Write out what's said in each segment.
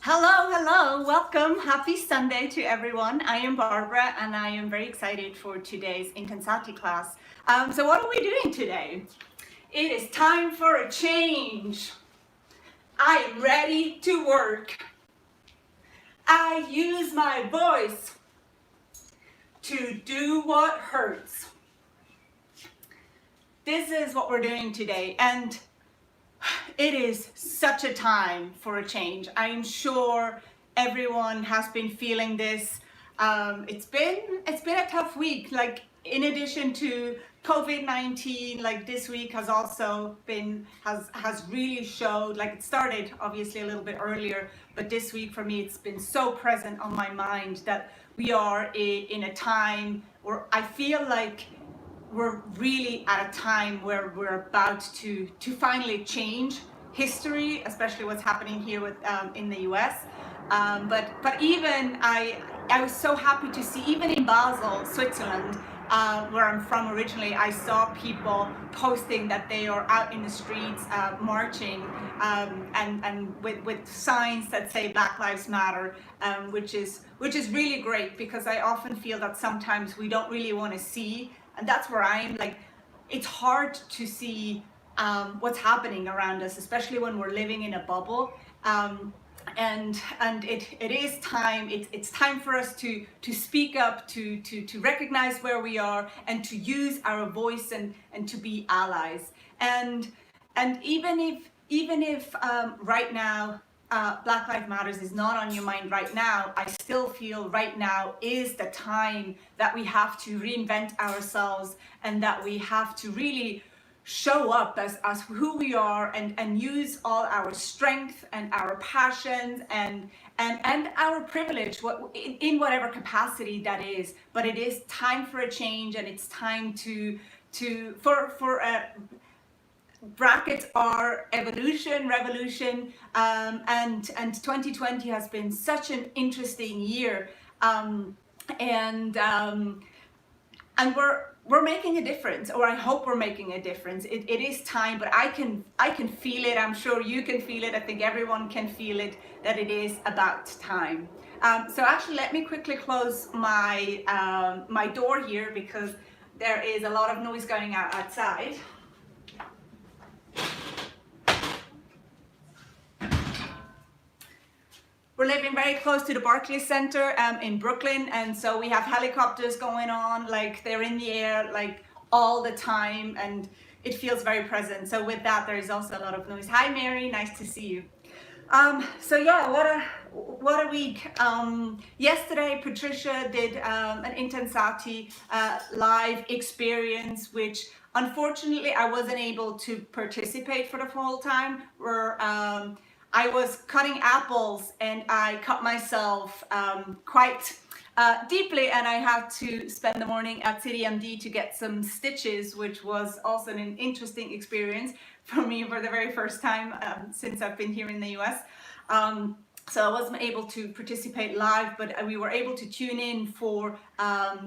Hello, welcome. Happy Sunday to everyone. I am Barbara and I am very excited for today's intenSati class. So what are we doing today? It is time for a change. I am ready to work. I use my voice to do what hurts. This is what we're doing today, and it is such a time for a change. I am sure everyone has been feeling this. It's been a tough week. Like, in addition to COVID-19, like this week has also been has really showed. Like, it started obviously a little bit earlier, but this week for me it's been so present on my mind that we are in a time where I feel like we're really at a time where we're about to finally change history, especially what's happening here with in the US. But even I was so happy to see, even in Basel, Switzerland, where I'm from originally, I saw people posting that they are out in the streets marching, and with signs that say Black Lives Matter, which is really great, because I often feel that sometimes we don't really want to see, and that's where I'm like, it's hard to see what's happening around us, especially when we're living in a bubble. And it is time. It's time for us to speak up, to recognize where we are, and to use our voice and to be allies. And even if right now Black Lives Matters is not on your mind right now, I still feel right now is the time that we have to reinvent ourselves, and that we have to really show up as who we are, and use all our strength and our passions and our privilege, in whatever capacity that is. But it is time for a change, and it's time for brackets are evolution, revolution, and 2020 has been such an interesting year, and we're making a difference, or I hope we're making a difference. It is time, but I can feel it. I'm sure you can feel it. I think everyone can feel it, that it is about time. So actually, let me quickly close my my door here, because there is a lot of noise going out outside. We're living very close to the Barclays Center in Brooklyn, and so we have helicopters going on, like they're in the air like all the time, and it feels very present. So with that, there is also a lot of noise. Hi Mary, nice to see you. So yeah, what a week. Yesterday Patricia did an intenSati live experience, which unfortunately I wasn't able to participate for the full time. Where I was cutting apples and I cut myself quite deeply, and I had to spend the morning at CityMD to get some stitches, which was also an interesting experience for me for the very first time since I've been here in the US. So I wasn't able to participate live, but we were able to tune in for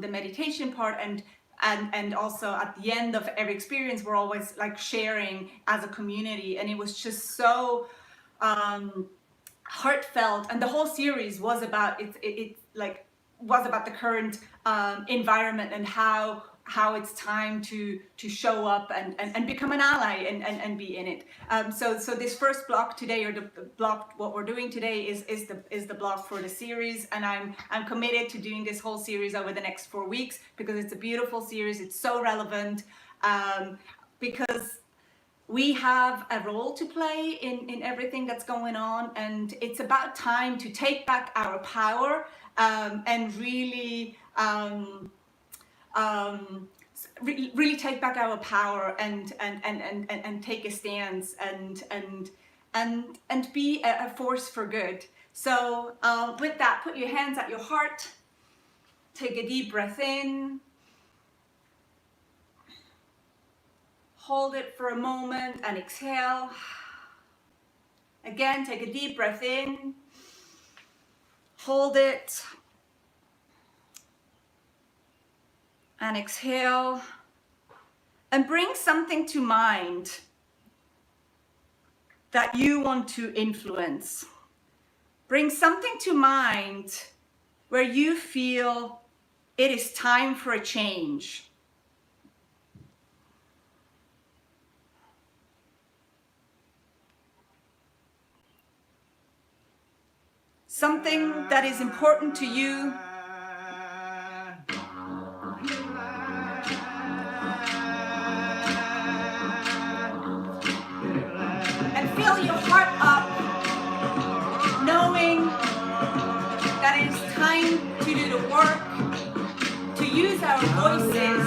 the meditation part, and also at the end of every experience we're always like sharing as a community, and it was just so heartfelt. And the whole series was about was about the current environment, and how it's time to show up and become an ally and be in it. So this first block today, or the block what we're doing today, is the block for the series, and I'm committed to doing this whole series over the next 4 weeks, because it's a beautiful series. It's so relevant, because we have a role to play in everything that's going on, and it's about time to take back our power, and really really take back our power, and take a stance, and be a force for good. So with that, put your hands at your heart, take a deep breath in, hold it for a moment, and exhale. Again, take a deep breath in, hold it, and exhale. And bring something to mind that you want to influence. Bring something to mind where you feel it is time for a change. Something that is important to you. And fill your heart up, knowing that it is time to do the work, to use our voices,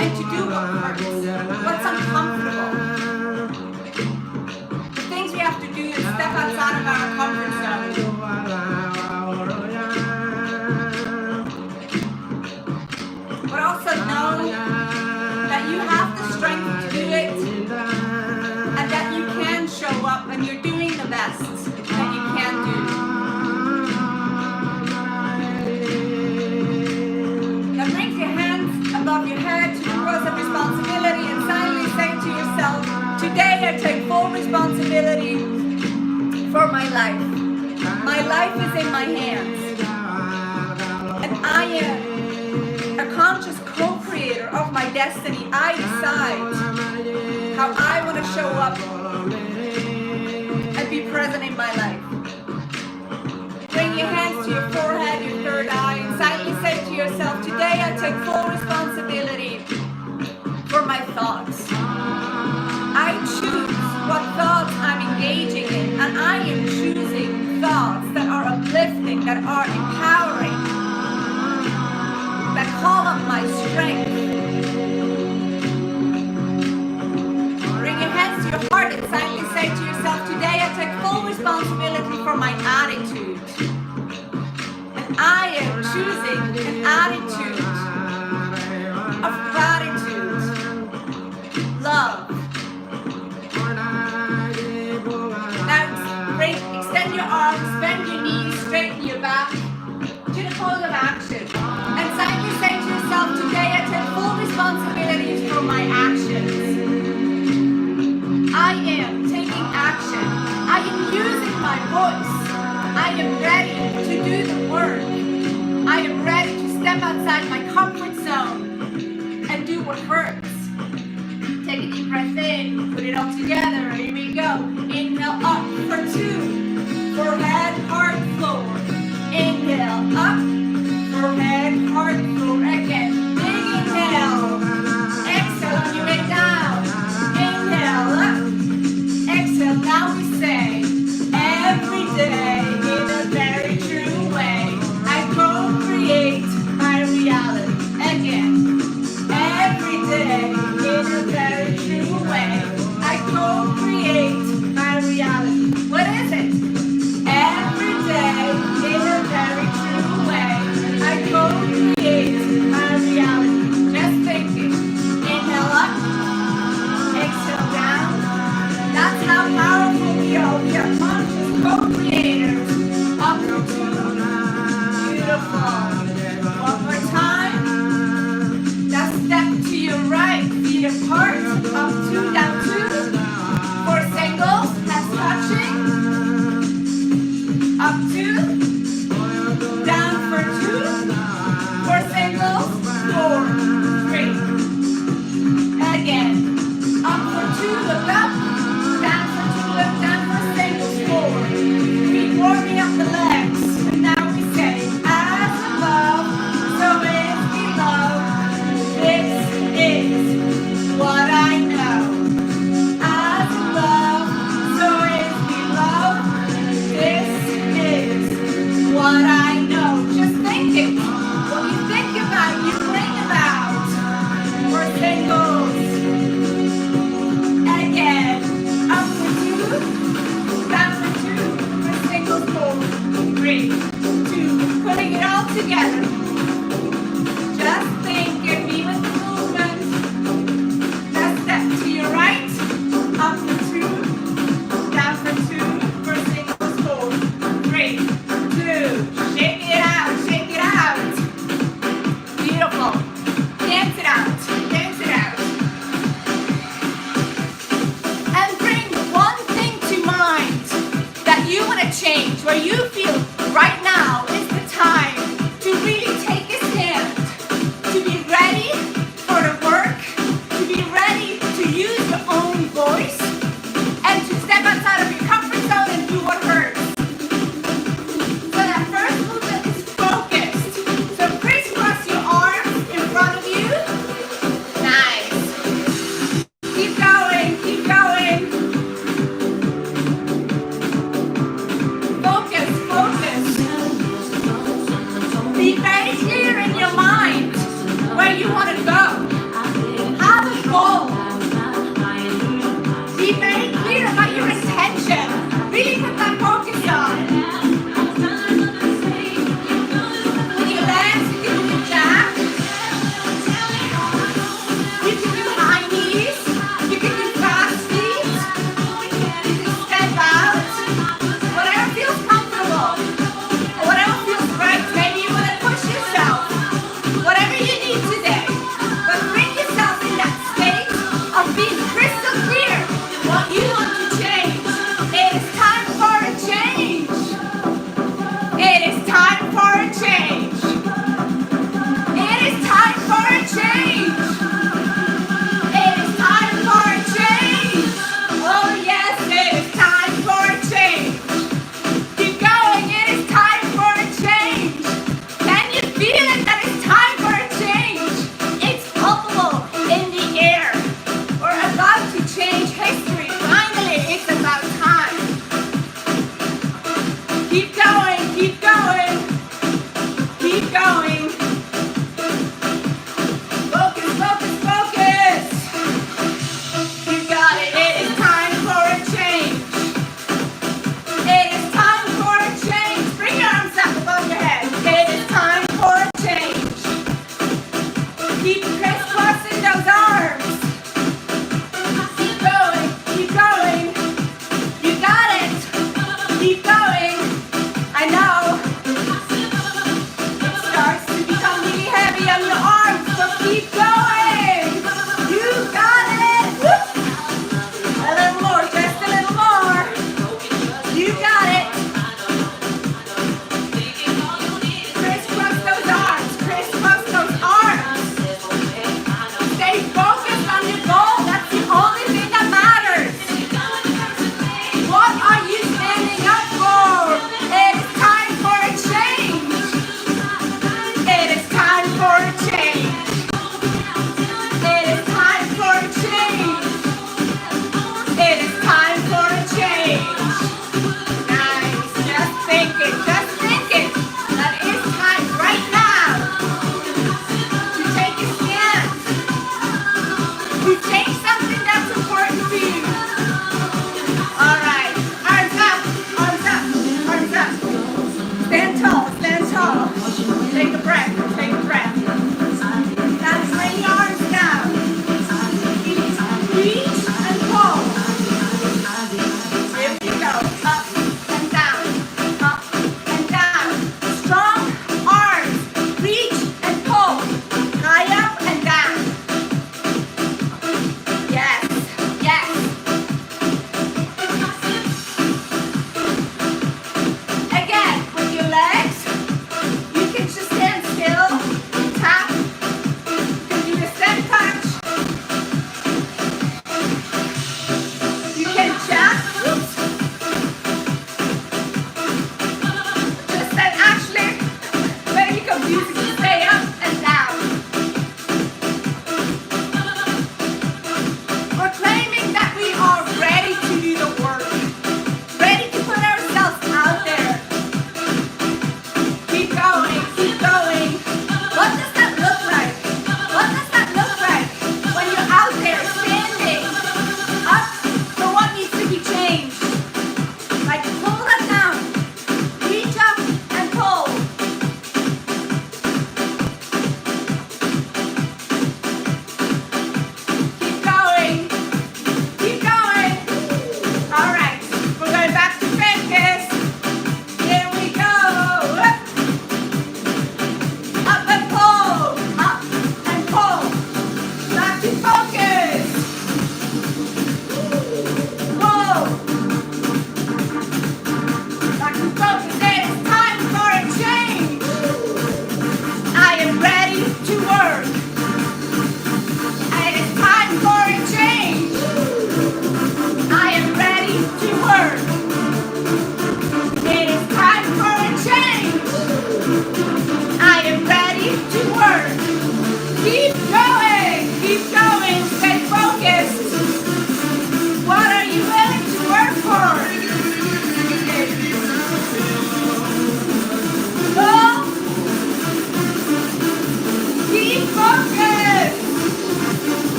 and to do what hurts, what's uncomfortable. The things we have to do is step outside of our comfort zone. But also know that you have the strength to do it, and that you can show up and you're doing the best that you can do. Now bring your hands above your head to the cross of responsibility and silently say to yourself, today I take full responsibility for my life. My life is in my hands. And I am a conscious co-creator of my destiny. I decide how I want to show up and be present in my life. Bring your hands to your forehead, your third eye, and silently say to yourself, today I take full responsibility for my thoughts. I choose what thoughts I'm engaging in, and I am choosing thoughts that are uplifting, that are empowering, that call up my strength. Bring your hands to your heart and silently say to yourself, today I take full responsibility for my attitude. And I am choosing an attitude of gratitude, love. Now extend your arms, bend your knees, straighten your back to the call of action. And silently say to yourself, today I take full responsibility for my actions. I am taking action. I am using my voice. I am ready to do the work. I am ready to step outside my comfort zone and do what hurts. Take a deep breath in, put it all together. Here we go. Inhale up for 2. Forehead, heart, floor. Inhale up. Forehead, heart, floor. Again. Big inhale. Exhale on your way down. Inhale up. Exhale. Now we say, every day in a very true way, I co-create my reality. Again. Every day in a very true way, I co-create my reality. What is it? Every day in a very true way, I co-create my reality. Just think it. Inhale up, exhale down. That's how powerful we are. We are conscious co-creators of the truth. Beautiful. One more time. Now step to your right, feet apart, up 2, down 2. For singles, hands touching. Up 2, down for 2. For singles, 4, 3. Again, up for 2, look up. Down for 2, look down for singles, 4. Keep warming up the legs. And now we say, as above, so is below. This is what I know. As above, so is below. This is what I know. Just think it. What you think about, you bring about. For singles. Again. Up for 2. Down for 2. For singles, 4, 3, 2. Putting it all together. Just think and be with the movement. Just step to your right. Up for 2. Down for 2. For singles, 4, 3, 2. Shake it out. Shake it out. Beautiful. Dance it out. Dance it out. And bring one thing to mind that you want to change, where Keep going, keep going, keep going. Focus, focus, focus. You got it. It is time for a change. It is time for a change. Bring your arms up above your head. It is time for a change. Keep crisscrossing those arms. Keep going, keep going. You got it. Keep going. I know.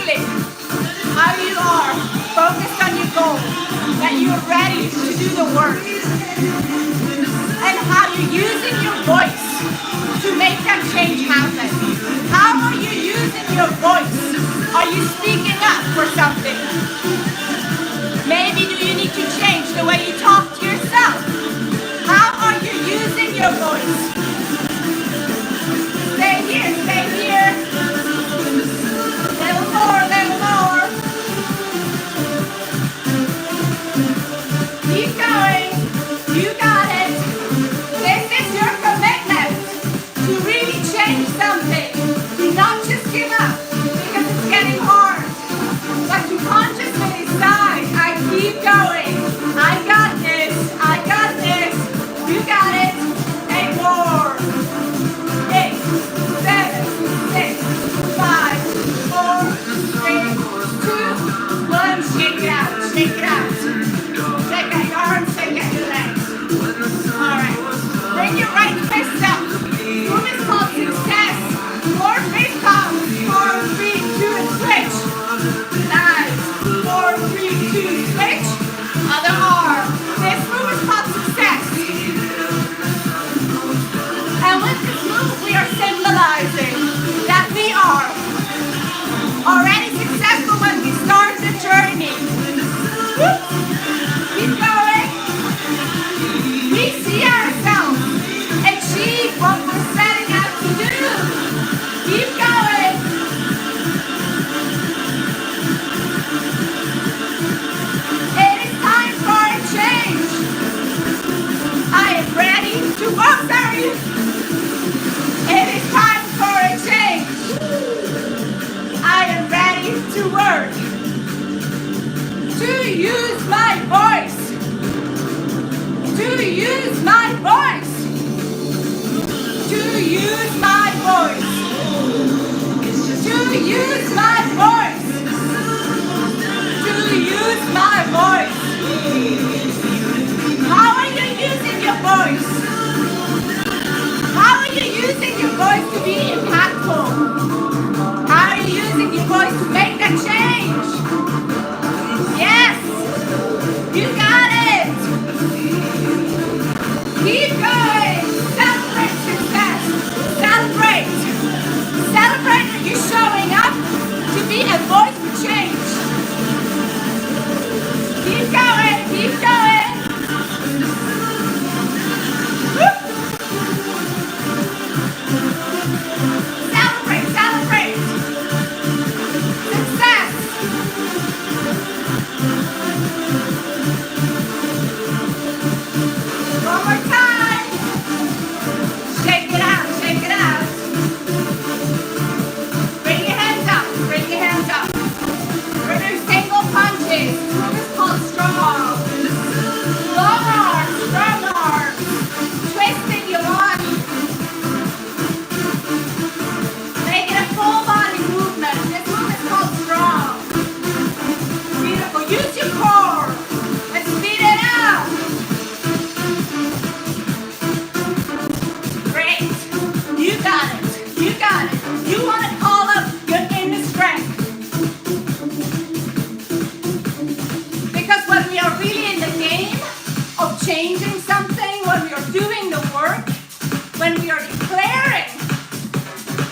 feeling, how you are focused on your goal, that you're ready to do the work, and how you're using your voice to make that change happen. How are you using your voice? Are you speaking up for something? Maybe do you need to change the way you talk to yourself? How are you using your voice? Stay here, stay here. Little more, little more. Keep going. You got it. This is your commitment to really change something. Do not just give up because it's getting hard. But to consciously decide, I keep going. I got this. I got this. You got it. 8 more. 8, 7, 6, 5, 4, 3, 2, 1. Shake it out. Shake it out. Shake out your arms. Shake out your legs. Alright. Bring your right fist up. Move is called success. 4 fist pumps. 4, 3, 2, and switch. Nice. 4, 3, 2, switch. Other arm. This move is called success. And with this move, we are symbolizing that we are already successful when we start the journey. Woo. Keep going. We see ourselves achieve what we're setting out to do. Keep going. It is time for a change. I am ready to work, sorry. It is time for a change. I am ready to work. To use my voice. To use my voice. To use my voice. To use my voice. To use my voice. How are you using your voice? How are you using your voice to be impactful? How are you using your voice to make a change? Yes! You got it! Keep going! Celebrate success! Celebrate! Celebrate that you're showing up to be a voice for change. Keep going! Keep going! Woo. Celebrate! Celebrate! Success! One more time! Shake it out! Shake it out! Bring your hands up! Bring your hands up! We're doing single punches. This move is called strong. Long arms, strong arms. Twisting your body. Make it a full body movement. This move is called strong. Beautiful. Use your core. Let's speed it up. Great. You got it. You got it. You want to call up your inner strength. Because when we are really in the game of changing something, when we are doing the work, when we are declaring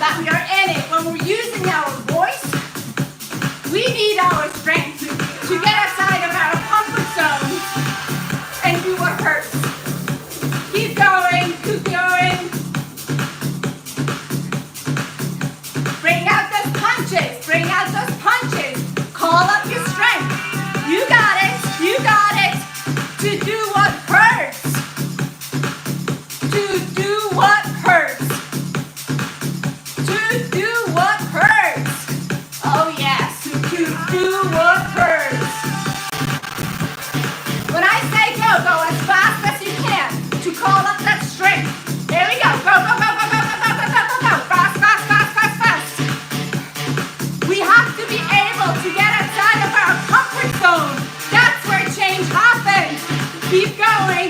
that we are in it, when we're using our voice, we need our strength to get outside of our comfort zone and do what hurts. Keep going, keep going. Bring out those punches, bring out those punches. Call up your strength. You got it, you got it. To do what hurts. To do what hurts. To do what hurts. Oh yes, to do what hurts. When I say go, go as fast as you can to call up that strength. There we go. Go, go, go, go, go, go, go, go, go, go, go. Fast, fast, fast, fast, fast. We have to be able to get outside of our comfort zone. That's where change happens. Keep going,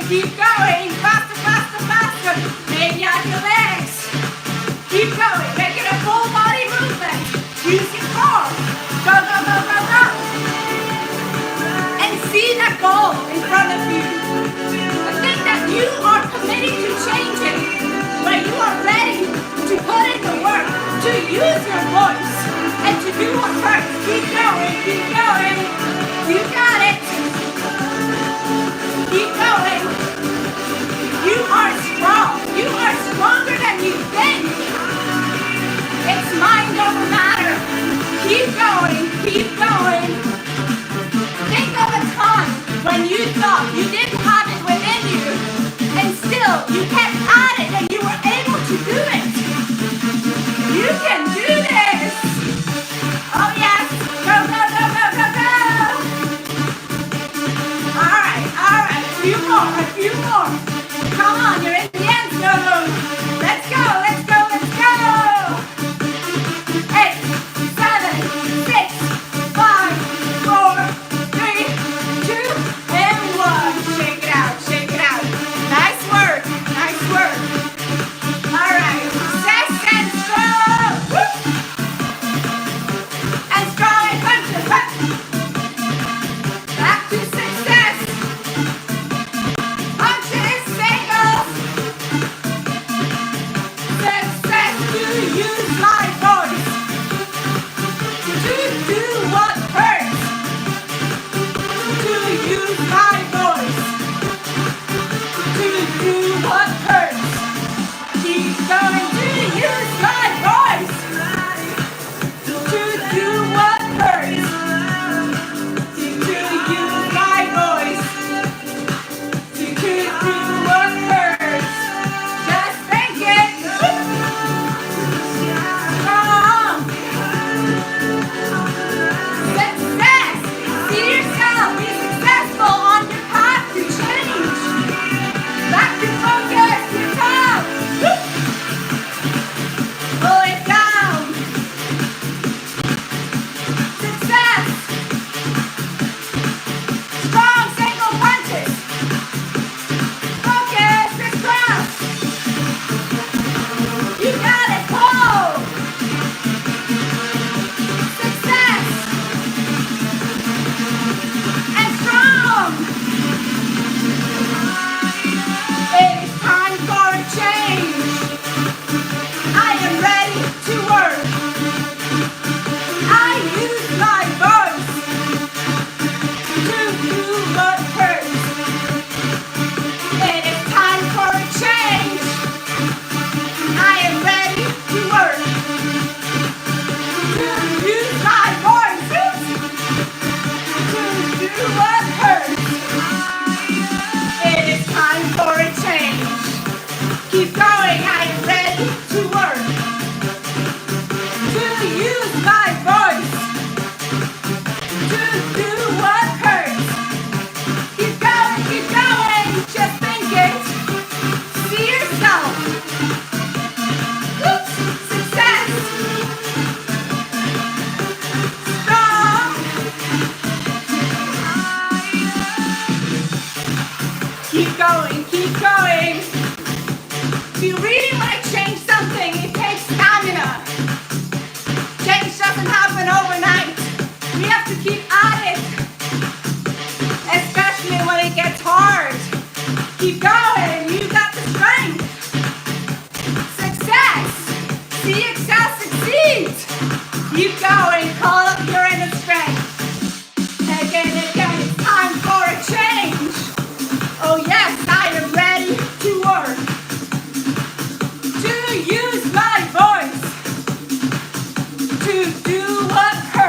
faster, faster, faster. Maybe out your legs. Keep going, make it a full body movement. Use your core. Go, go, go, go, go. And see that goal in front of you. The thing that you are committing to changing, where you are ready to put in the work, to use your voice, and to do what hurts. Keep going, keep going. You got it. Keep going. You are strong. You are stronger than you think. It's mind over matter. Keep going, keep going. Think of a time when you thought you didn't have it within you, and still you kept at it and you were able to do it. You can do this. Oh yes. Go, go, go, go, go, go. All right. A few more. Come on, you're in the end zone. Let's go, let's go, let's go. 8, 7, 6, 5, 4, 3, 2, and 1. Shake it out, shake it out. Nice work, nice work. All right, success and strong. Woo. And strong and punches. Back to success. Punches, singles. Success to use my voice. To do what hurts. To use my voice. To do what hurts. Keep going to use my voice. To do what hurts. To use my voice. To do what hurts. Just think it. Strong. Success. See yourself. Be successful on your path to change. Back to focus. Your top. Pull it down. Success. Strong single punches. Focus across. You got it. Pull. Success. And strong. It is time for a change. I am ready to work. I use my voice to do what hurts. It is time for a change. I am ready to work. To use my voice to do what hurts. It is time for a change. Keep going. I am ready to work. To use my voice to do what hurts. Keep going, keep going. Just think it. See yourself. Oops. Success. Strong. Keep going, keep going. If you really want to change something, it takes stamina. Change doesn't happen overnight. We have to keep at it, especially when it gets hard. Keep going. You got the strength. Success. See excel succeed. Keep going. Call up your inner strength. Again, it's time for a change. Oh yes, I am ready to work. To use my voice. To do what hurts.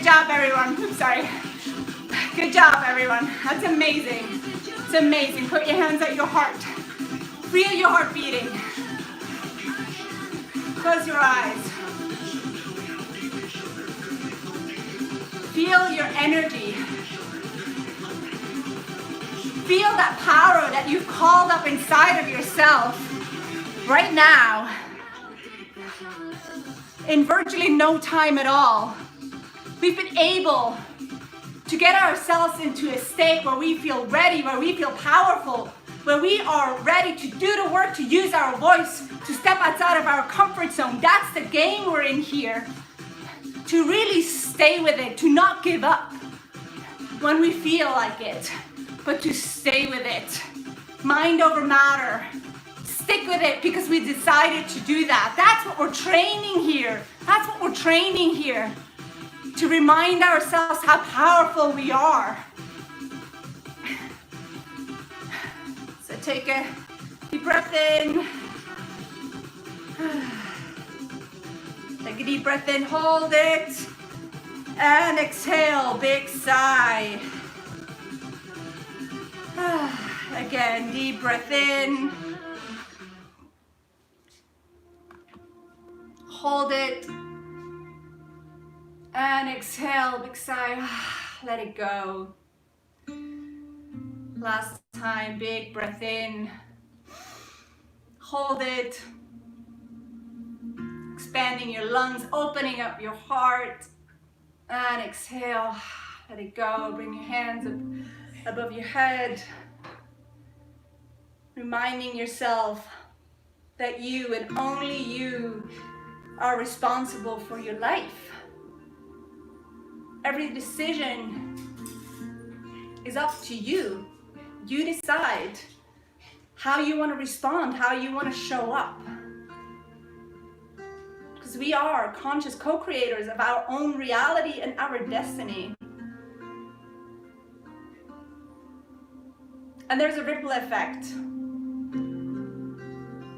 job, everyone. I'm sorry. Good job, everyone. That's amazing. It's amazing. Put your hands at your heart. Feel your heart beating. Close your eyes. Feel your energy. Feel that power that you've called up inside of yourself right now. In virtually no time at all, we've been able to get ourselves into a state where we feel ready, where we feel powerful, where we are ready to do the work, to use our voice, to step outside of our comfort zone. That's the game we're in here. To really stay with it, to not give up when we feel like it, but to stay with it. Mind over matter. Stick with it because we decided to do that. That's what we're training here. That's what we're training here. To remind ourselves how powerful we are. So take a deep breath in. Take a deep breath in, hold it. And exhale, big sigh. Again, deep breath in. Hold it. And exhale, big sigh. Let it go. Last time, big breath in. Hold it. Expanding your lungs, opening up your heart. And exhale. Let it go. Bring your hands up above your head. Reminding yourself that you and only you are responsible for your life. Every decision is up to you. You decide how you want to respond, how you want to show up. Because we are conscious co-creators of our own reality and our destiny. And there's a ripple effect.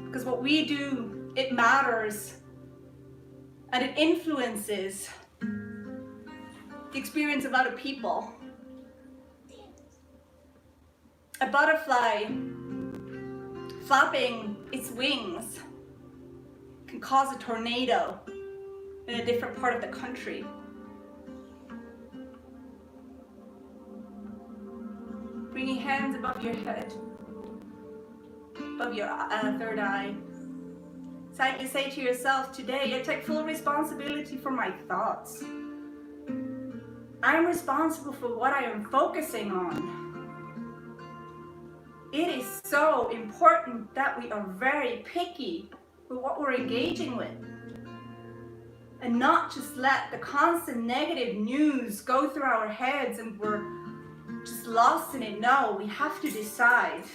Because what we do, it matters. And it influences the experience of other people. A butterfly flapping its wings can cause a tornado in a different part of the country. Bring your hands above your head, above your third eye. Silently say to yourself, today I take full responsibility for my thoughts. I'm responsible for what I am focusing on. It is so important that we are very picky with what we're engaging with. And not just let the constant negative news go through our heads and we're just lost in it. No, we have to decide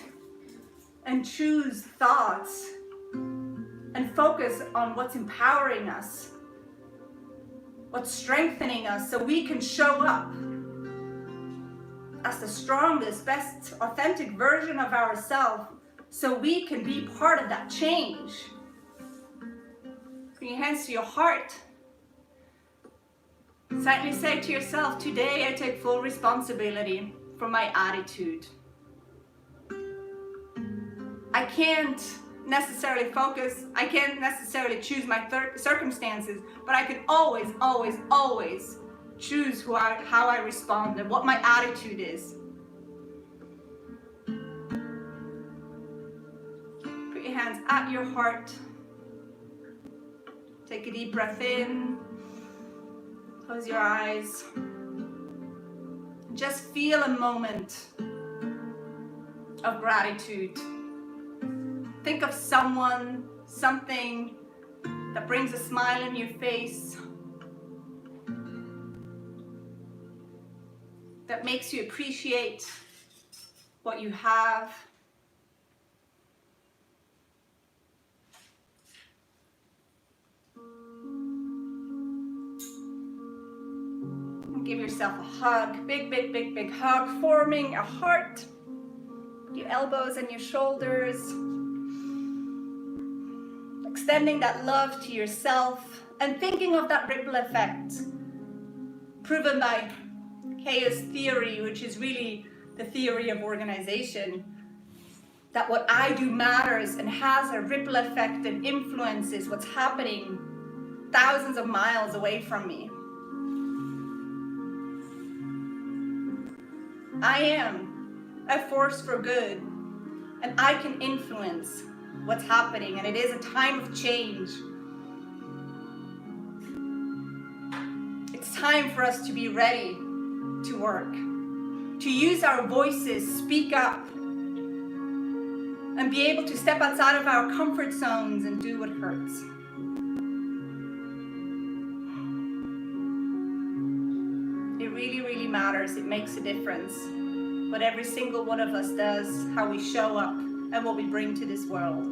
and choose thoughts and focus on what's empowering us, what's strengthening us, so we can show up as the strongest, best, authentic version of ourselves, so we can be part of that change. Bring your hands to your heart. Silently say to yourself, today I take full responsibility for my attitude. I can't necessarily focus, I can't necessarily choose my circumstances, but I can always, always, always choose how I respond and what my attitude is. Put your hands at your heart. Take a deep breath in. Close your eyes. Just feel a moment of gratitude. Think of someone, something that brings a smile on your face, that makes you appreciate what you have. And give yourself a hug, big, big, big, big hug, forming a heart. Your elbows and your shoulders. Extending that love to yourself and thinking of that ripple effect proven by chaos theory, which is really the theory of organization, that what I do matters and has a ripple effect and influences what's happening thousands of miles away from me. I am a force for good, and I can influence what's happening, and it is a time of change. It's time for us to be ready to work, to use our voices, speak up, and be able to step outside of our comfort zones and do what hurts. It really, really matters. It makes a difference. What every single one of us does, how we show up, and what we bring to this world,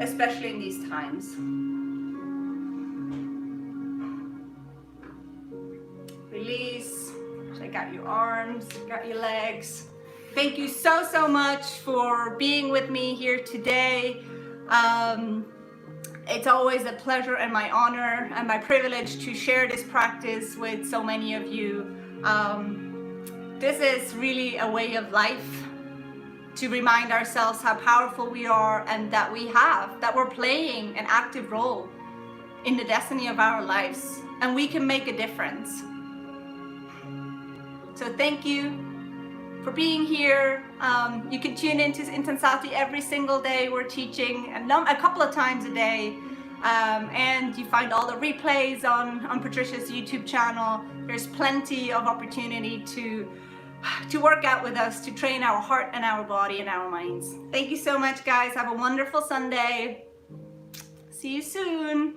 especially in these times. Release, check out your arms, check out your legs. Thank you so, so much for being with me here today. It's always a pleasure and my honor and my privilege to share this practice with so many of you. This is really a way of life, to remind ourselves how powerful we are and that we're playing an active role in the destiny of our lives, and we can make a difference. So thank you for being here. You can tune into intenSati every single day. We're teaching a couple of times a day, and you find all the replays on Patricia's YouTube channel. There's plenty of opportunity to work out with us, to train our heart and our body and our minds. Thank you so much, guys. Have a wonderful Sunday. See you soon.